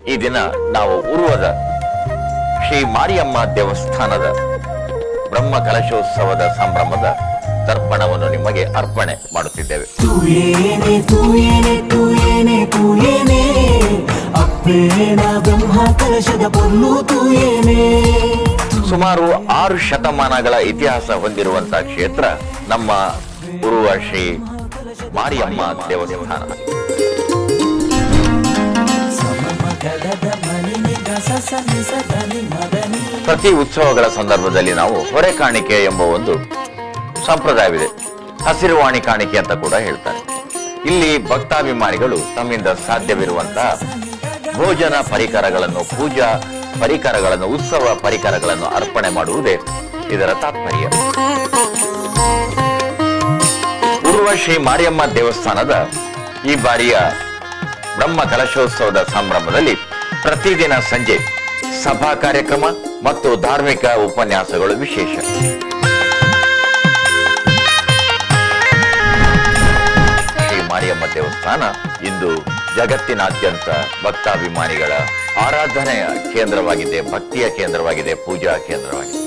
ಈ ದಿನ ನಾವು ಉರ್ವದ ಶ್ರೀ ಮಾರಿಯಮ್ಮ ದೇವಸ್ಥಾನದ ಬ್ರಹ್ಮ ಕಲಶೋತ್ಸವದ ಸಂಭ್ರಮದ ತರ್ಪಣವನ್ನು ನಿಮಗೆ ಅರ್ಪಣೆ ಮಾಡುತ್ತಿದ್ದೇವೆ. ಸುಮಾರು 6 ಶತಮಾನಗಳ ಇತಿಹಾಸ ಹೊಂದಿರುವಂತಹ ಕ್ಷೇತ್ರ ನಮ್ಮ ಉರುವ ಶ್ರೀ ಮಾರಿಯಮ್ಮ ದೇವಸ್ಥಾನ. ಪ್ರತಿ ಉತ್ಸವಗಳ ಸಂದರ್ಭದಲ್ಲಿ ನಾವು ಹೊರೆ ಕಾಣಿಕೆ ಎಂಬ ಒಂದು ಸಂಪ್ರದಾಯವಿದೆ. ಹಸಿರುವಾಣಿ ಕಾಣಿಕೆ ಅಂತ ಕೂಡ ಹೇಳ್ತಾರೆ. ಇಲ್ಲಿ ಭಕ್ತಾಭಿಮಾನಿಗಳು ತಮ್ಮಿಂದ ಸಾಧ್ಯವಿರುವಂತಹ ಭೋಜನ ಪರಿಕರಗಳನ್ನು, ಪೂಜಾ ಪರಿಕರಗಳನ್ನು, ಉತ್ಸವ ಪರಿಕರಗಳನ್ನು ಅರ್ಪಣೆ ಮಾಡುವುದೇ ಇದರ ತಾತ್ಪರ್ಯ. ಉರ್ವ ಶ್ರೀ ಮಾರಿಯಮ್ಮ ದೇವಸ್ಥಾನದ ಈ ಬಾರಿಯ ಬ್ರಹ್ಮ ಕಲಶೋತ್ಸವದ ಸಂಭ್ರಮದಲ್ಲಿ ಪ್ರತಿದಿನ ಸಂಜೆ ಸಭಾ ಕಾರ್ಯಕ್ರಮ ಮತ್ತು ಧಾರ್ಮಿಕ ಉಪನ್ಯಾಸಗಳು ವಿಶೇಷ. ಶ್ರೀ ಮಾರಿಯಮ್ಮ ದೇವಸ್ಥಾನ ಇಂದು ಜಗತ್ತಿನಾದ್ಯಂತ ಭಕ್ತಾಭಿಮಾನಿಗಳ ಆರಾಧನೆಯ ಕೇಂದ್ರವಾಗಿದೆ, ಭಕ್ತಿಯ ಕೇಂದ್ರವಾಗಿದೆ, ಪೂಜಾ ಕೇಂದ್ರವಾಗಿದೆ.